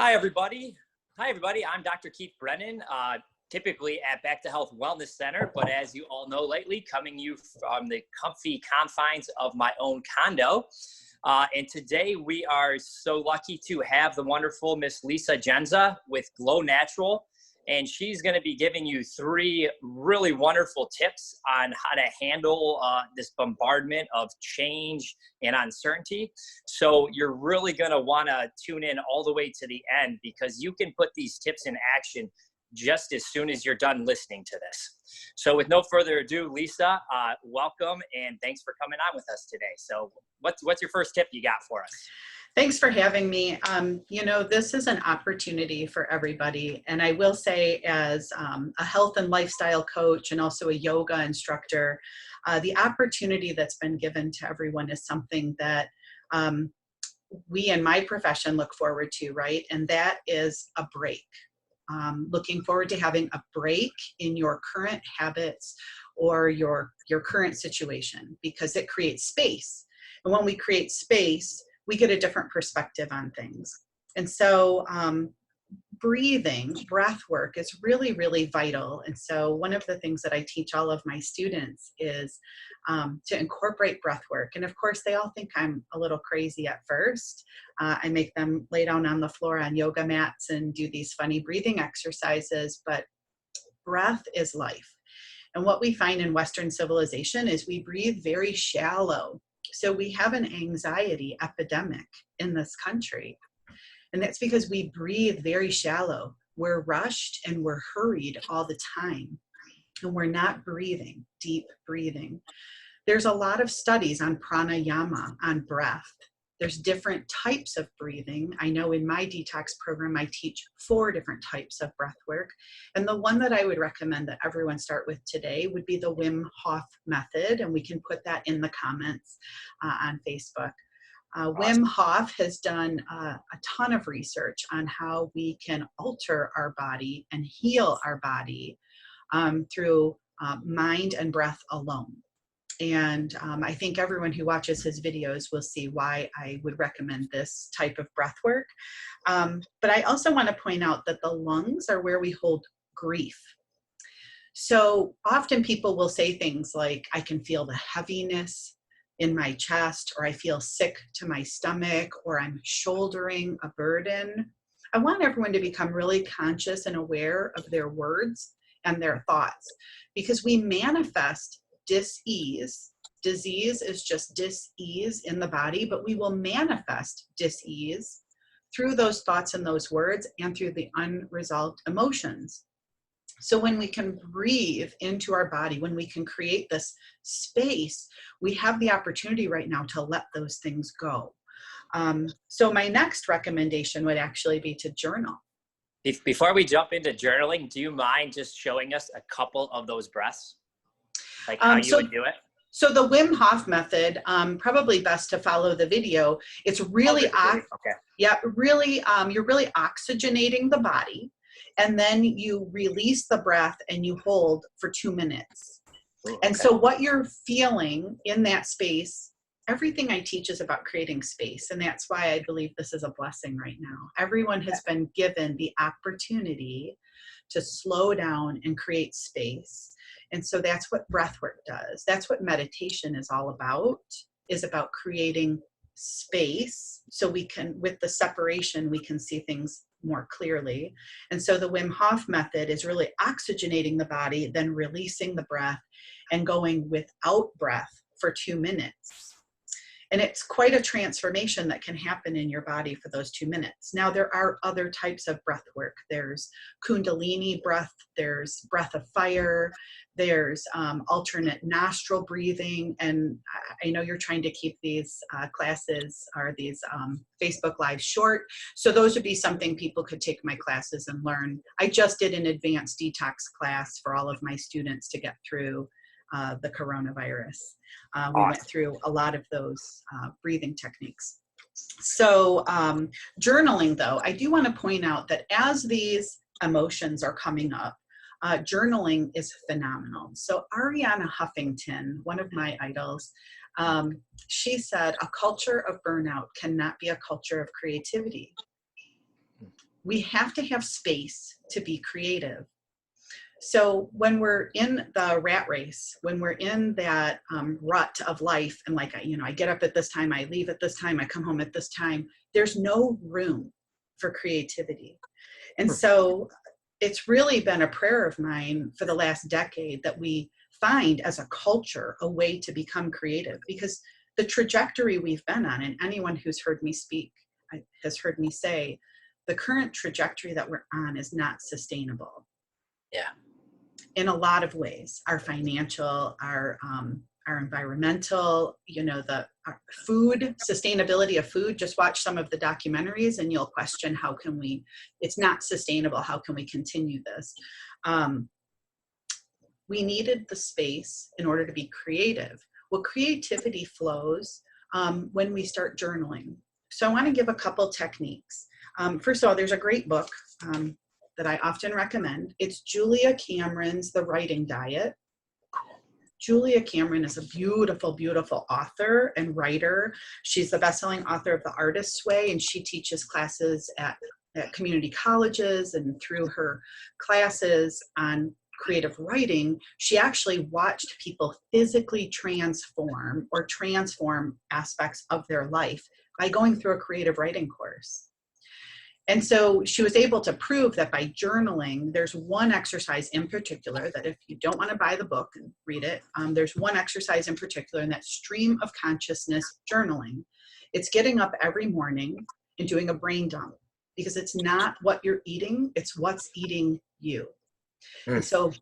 Hi, everybody. I'm Dr. Keith Brennan, typically at Back to Health Wellness Center, but as you all know lately, coming you from the comfy confines of my own condo. And today we are so lucky to have the wonderful Miss Lisa Jendza with Glow Natural. And she's going to be giving you 3 really wonderful tips on how to handle this bombardment of change and uncertainty. So you're really going to want to tune in all the way to the end, because you can put these tips in action just as soon as you're done listening to this. So with no further ado, Lisa, welcome and thanks for coming on with us today. So what's your first tip you got for us? Thanks for having me. This is an opportunity for everybody. And I will say, as a health and lifestyle coach and also a yoga instructor, the opportunity that's been given to everyone is something that we in my profession look forward to, right? And that is a break. Looking forward to having a break in your current habits or your current situation, because it creates space. And when we create space, we get a different perspective on things. And so breathing, breath work is really, really vital. And so one of the things that I teach all of my students is to incorporate breath work. And of course, they all think I'm a little crazy at first. I make them lay down on the floor on yoga mats and do these funny breathing exercises, but breath is life. And what we find in Western civilization is we breathe very shallow. So we have an anxiety epidemic in this country. And that's because we breathe very shallow. We're rushed and we're hurried all the time. And we're not breathing, deep breathing. There's a lot of studies on pranayama, on breath. There's different types of breathing. I know in my detox program, I teach 4 different types of breath work. And the one that I would recommend that everyone start with today would be the Wim Hof method. And we can put that in the comments on Facebook. Awesome. Wim Hof has done a ton of research on how we can alter our body and heal our body through mind and breath alone. And I think everyone who watches his videos will see why I would recommend this type of breath work. But I also want to point out that the lungs are where we hold grief. So often people will say things like, I can feel the heaviness in my chest, or I feel sick to my stomach, or I'm shouldering a burden. I want everyone to become really conscious and aware of their words and their thoughts, because we manifest dis-ease. Disease is just dis-ease in the body, but we will manifest dis-ease through those thoughts and those words and through the unresolved emotions. So when we can breathe into our body, when we can create this space, we have the opportunity right now to let those things go. So my next recommendation would actually be to journal. Before we jump into journaling, do you mind just showing us a couple of those breaths? Like how you would do it? So the Wim Hof method, probably best to follow the video. It's really, you're really oxygenating the body, and then you release the breath and you hold for 2 minutes. And so what you're feeling in that space, everything I teach is about creating space. And that's why I believe this is a blessing right now. Everyone has been given the opportunity to slow down and create space. And so that's what breathwork does. That's what meditation is all about, is about creating space so we can, with the separation, we can see things more clearly. And so the Wim Hof method is really oxygenating the body, then releasing the breath and going without breath for 2 minutes. And it's quite a transformation that can happen in your body for those 2 minutes. Now, there are other types of breath work. There's Kundalini breath, there's breath of fire, there's alternate nostril breathing. And I know you're trying to keep these classes or these Facebook Lives short. So those would be something people could take my classes and learn. I just did an advanced detox class for all of my students to get through the coronavirus. We went through a lot of those breathing techniques. So journaling, though, I do want to point out that as these emotions are coming up, journaling is phenomenal. So Arianna Huffington, one of my idols, she said, a culture of burnout cannot be a culture of creativity. we have to have space to be creative. So when we're in the rat race, when we're in that rut of life, and like, I get up at this time, I leave at this time, I come home at this time, there's no room for creativity. And so it's really been a prayer of mine for the last decade that we find as a culture a way to become creative, because the trajectory we've been on, and anyone who's heard me speak has heard me say, the current trajectory that we're on is not sustainable. Yeah. In a lot of ways, our financial, our environmental, our food, sustainability of food. Just watch some of the documentaries and you'll question it's not sustainable. How can we continue this? We needed the space in order to be creative. Well, creativity flows when we start journaling. So I want to give a couple techniques. First of all, there's a great book that I often recommend. It's Julia Cameron's The Writing Diet. Julia Cameron is a beautiful, beautiful author and writer. She's the best-selling author of The Artist's Way, and she teaches classes at community colleges, and through her classes on creative writing, she actually watched people physically transform aspects of their life by going through a creative writing course. And so she was able to prove that by journaling, there's one exercise in particular that, if you don't want to buy the book and read it, there's one exercise in particular, and that's stream of consciousness journaling. It's getting up every morning and doing a brain dump, because it's not what you're eating, it's what's eating you. And so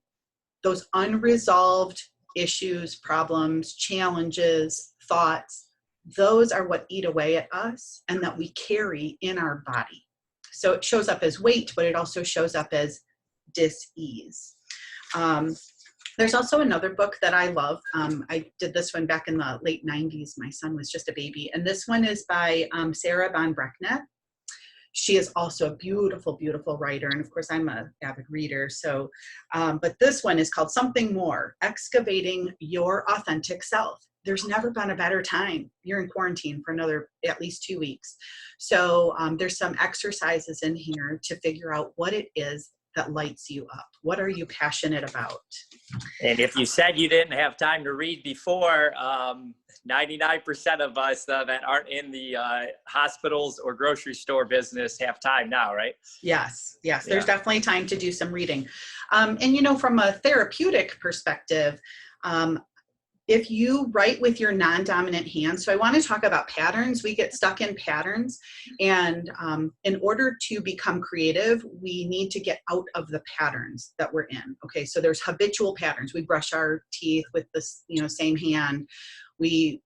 those unresolved issues, problems, challenges, thoughts, those are what eat away at us and that we carry in our body. So it shows up as weight, but it also shows up as dis-ease. There's also another book that I love. I did this one back in the late 90s. My son was just a baby. And this one is by Sarah Von Brecknett. She is also a beautiful, beautiful writer. And of course, I'm an avid reader. So, but this one is called Something More, Excavating Your Authentic Self. There's never been a better time. You're in quarantine for another at least 2 weeks. So there's some exercises in here to figure out what it is that lights you up. What are you passionate about? And if you said you didn't have time to read before, 99% of us that aren't in the hospitals or grocery store business have time now, right? Yes, there's definitely time to do some reading. And from a therapeutic perspective, if you write with your non-dominant hand, so I want to talk about patterns. We get stuck in patterns, and in order to become creative, we need to get out of the patterns that we're in. Okay, so there's habitual patterns. We brush our teeth with this, same hand. We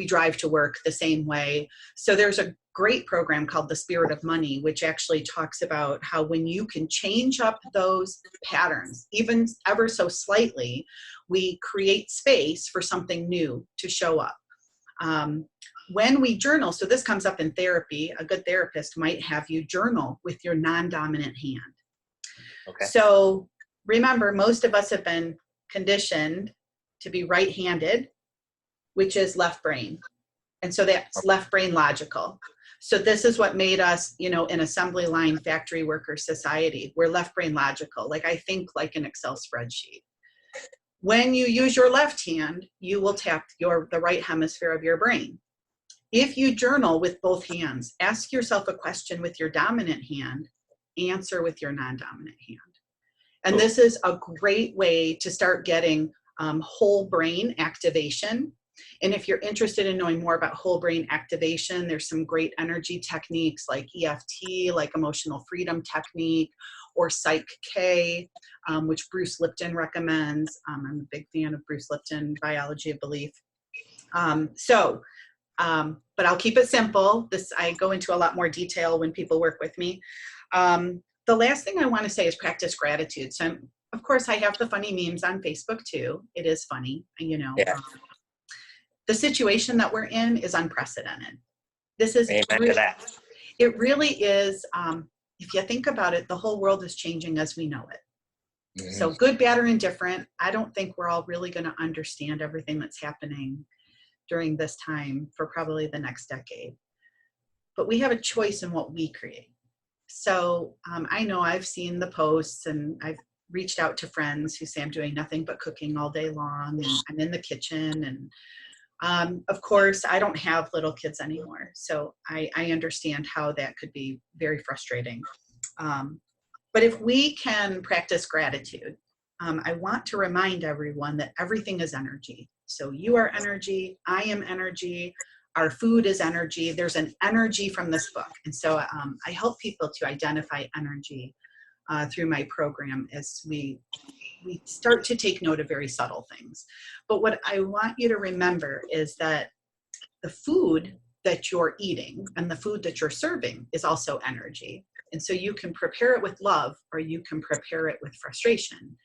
drive to work the same way. So there's a great program called The Spirit of Money, which actually talks about how when you can change up those patterns, even ever so slightly, we create space for something new to show up. When we journal, so this comes up in therapy, a good therapist might have you journal with your non-dominant hand. Okay. So remember, most of us have been conditioned to be right-handed, which is left brain. And so that's left brain logical. So this is what made us, an assembly line factory worker society. We're left brain logical. Like, I think like an Excel spreadsheet. When you use your left hand, you will tap the right hemisphere of your brain. If you journal with both hands, ask yourself a question with your dominant hand, answer with your non-dominant hand. And this is a great way to start getting whole brain activation. And if you're interested in knowing more about whole brain activation, there's some great energy techniques like EFT, like emotional freedom technique, or Psych K, which Bruce Lipton recommends. I'm a big fan of Bruce Lipton, Biology of Belief. But I'll keep it simple. I go into a lot more detail when people work with me. The last thing I want to say is practice gratitude. So of course, I have the funny memes on Facebook too. It is funny, Yeah. The situation that we're in is unprecedented. This is it really is. If you think about it, the whole world is changing as we know it. Mm-hmm. So good, bad, or indifferent, I don't think we're all really going to understand everything that's happening during this time for probably the next decade. But we have a choice in what we create. So I know I've seen the posts, and I've reached out to friends who say I'm doing nothing but cooking all day long, and I'm in the kitchen. And of course, I don't have little kids anymore, so I understand how that could be very frustrating. But if we can practice gratitude, I want to remind everyone that everything is energy. So you are energy, I am energy, our food is energy. There's an energy from this book. And so I help people to identify energy through my program as we start to take note of very subtle things. But what I want you to remember is that the food that you're eating and the food that you're serving is also energy. And so you can prepare it with love, or you can prepare it with frustration.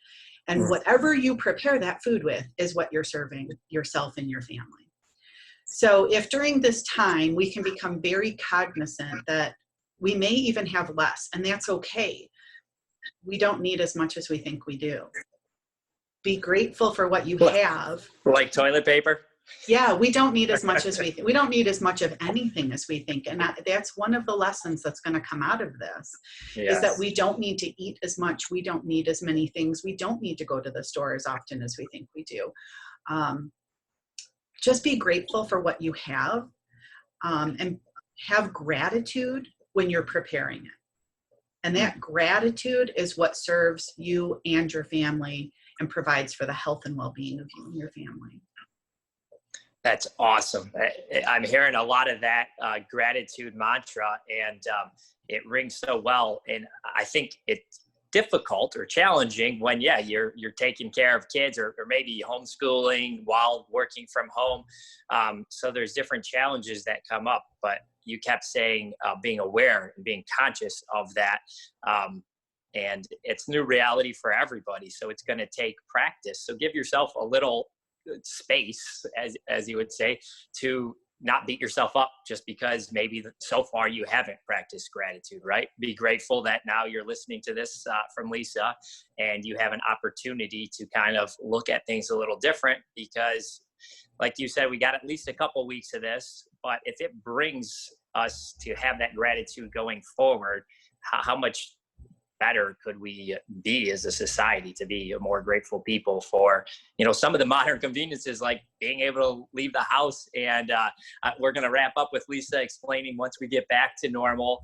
And whatever you prepare that food with is what you're serving yourself and your family. So if during this time we can become very cognizant that we may even have less, and that's okay. We don't need as much as we think we do. Be grateful for what you have. Like toilet paper? Yeah, we don't need as much as we think. We don't need as much of anything as we think. And that's one of the lessons that's going to come out of this, is that we don't need to eat as much. We don't need as many things. We don't need to go to the store as often as we think we do. Just be grateful for what you have, and have gratitude when you're preparing it. And that gratitude is what serves you and your family and provides for the health and well-being of you and your family. That's awesome. I'm hearing a lot of that gratitude mantra, and it rings so well. And I think it's difficult or challenging when, you're taking care of kids, or maybe homeschooling while working from home. So there's different challenges that come up, but you kept saying being aware and being conscious of that. And it's new reality for everybody. So it's going to take practice. So give yourself a little space, as you would say, to not beat yourself up just because maybe so far you haven't practiced gratitude, right? Be grateful that now you're listening to this from Lisa, and you have an opportunity to kind of look at things a little different, because like you said, we got at least a couple weeks of this, but if it brings us to have that gratitude going forward, how much better could we be as a society to be a more grateful people for, some of the modern conveniences, like being able to leave the house. And we're going to wrap up with Lisa explaining, once we get back to normal,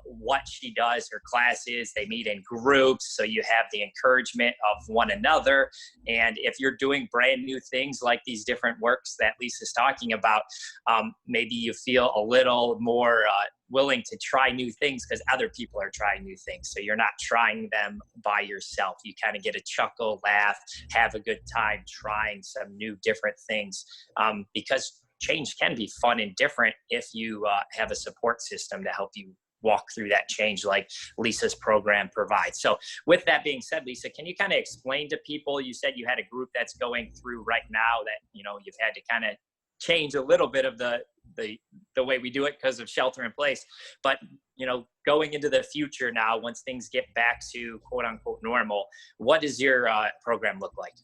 what she does, her classes. They meet in groups, so you have the encouragement of one another. And if you're doing brand new things like these different works that Lisa's talking about, maybe you feel a little more willing to try new things because other people are trying new things. So you're not trying them by yourself. You kind of get a chuckle, laugh, have a good time trying some new different things, because change can be fun and different if you have a support system to help you walk through that change like Lisa's program provides. So with that being said, Lisa, can you kind of explain to people, you said you had a group that's going through right now that, you've had to kind of change a little bit of the way we do it because of shelter in place, but going into the future now, once things get back to quote unquote normal, what does your program look like?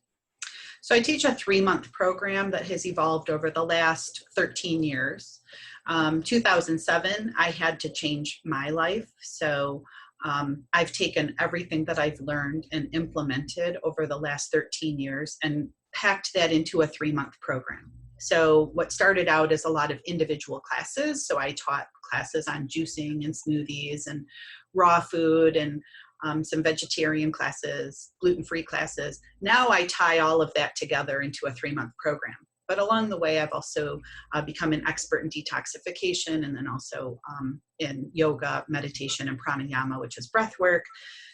So I teach a 3-month program that has evolved over the last 13 years. 2007, I had to change my life. So I've taken everything that I've learned and implemented over the last 13 years and packed that into a 3-month program. So what started out as a lot of individual classes. So I taught classes on juicing and smoothies and raw food, and some vegetarian classes, gluten-free classes. Now I tie all of that together into a 3-month program. But along the way, I've also become an expert in detoxification, and then also in yoga, meditation, and pranayama, which is breathwork.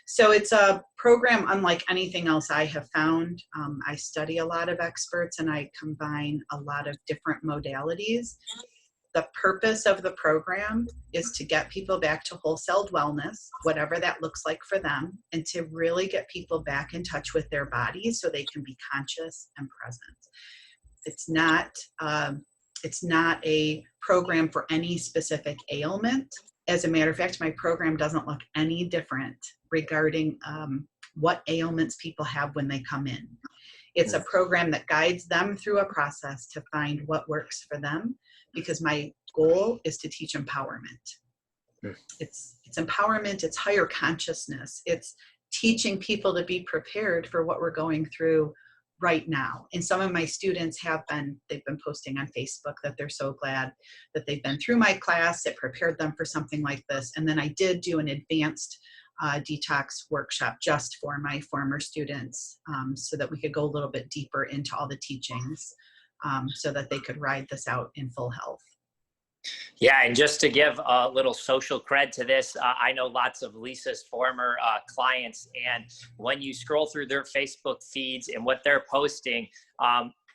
So it's a program unlike anything else I have found. I study a lot of experts, and I combine a lot of different modalities. The purpose of the program is to get people back to whole-celled wellness, whatever that looks like for them, and to really get people back in touch with their bodies so they can be conscious and present. It's not a program for any specific ailment. As a matter of fact, my program doesn't look any different regarding what ailments people have when they come in. It's a program that guides them through a process to find what works for them, because my goal is to teach empowerment. It's empowerment, it's higher consciousness, it's teaching people to be prepared for what we're going through right now. And some of my students they've been posting on Facebook that they're so glad that they've been through my class. It prepared them for something like this. And then I did do an advanced detox workshop just for my former students, so that we could go a little bit deeper into all the teachings, so that they could ride this out in full health. Yeah, and just to give a little social cred to this, I know lots of Lisa's former clients, and when you scroll through their Facebook feeds and what they're posting,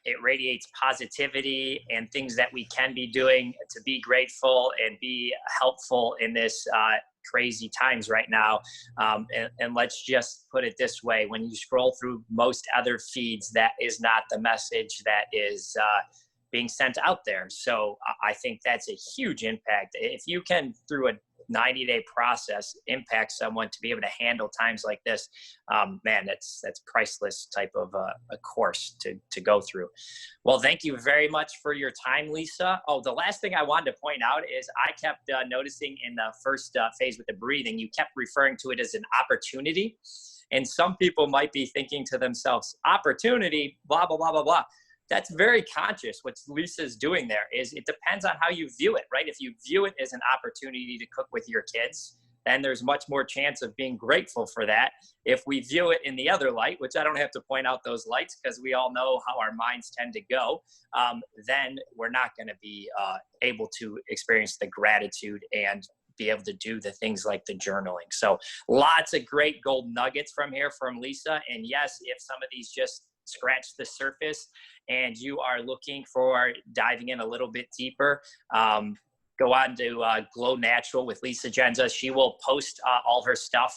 it radiates positivity and things that we can be doing to be grateful and be helpful in this crazy times right now. And let's just put it this way, when you scroll through most other feeds, that is not the message that is being sent out there. So I think that's a huge impact. If you can, through a 90-day process, impact someone to be able to handle times like this, man, that's priceless type of a course to go through. Well, thank you very much for your time, Lisa. Oh, the last thing I wanted to point out is I kept noticing in the first phase with the breathing, you kept referring to it as an opportunity. And some people might be thinking to themselves, opportunity, blah, blah, blah, blah, blah. That's very conscious. What Lisa's doing there is it depends on how you view it, right? If you view it as an opportunity to cook with your kids, then there's much more chance of being grateful for that. If we view it in the other light, which I don't have to point out those lights because we all know how our minds tend to go, then we're not going to be able to experience the gratitude and be able to do the things like the journaling. So lots of great gold nuggets from Lisa. And yes, if some of these just scratch the surface and you are looking for diving in a little bit deeper, go on to Glow Natural with Lisa Jendza. She will post all her stuff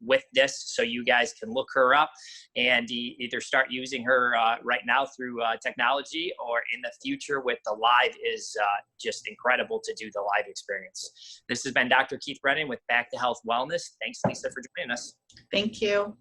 with this, so you guys can look her up and either start using her right now through technology, or in the future with the live is just incredible to do the live experience. This has been Dr. Keith Brennan with Back to Health Wellness. Thanks, Lisa, for joining us. Thank you.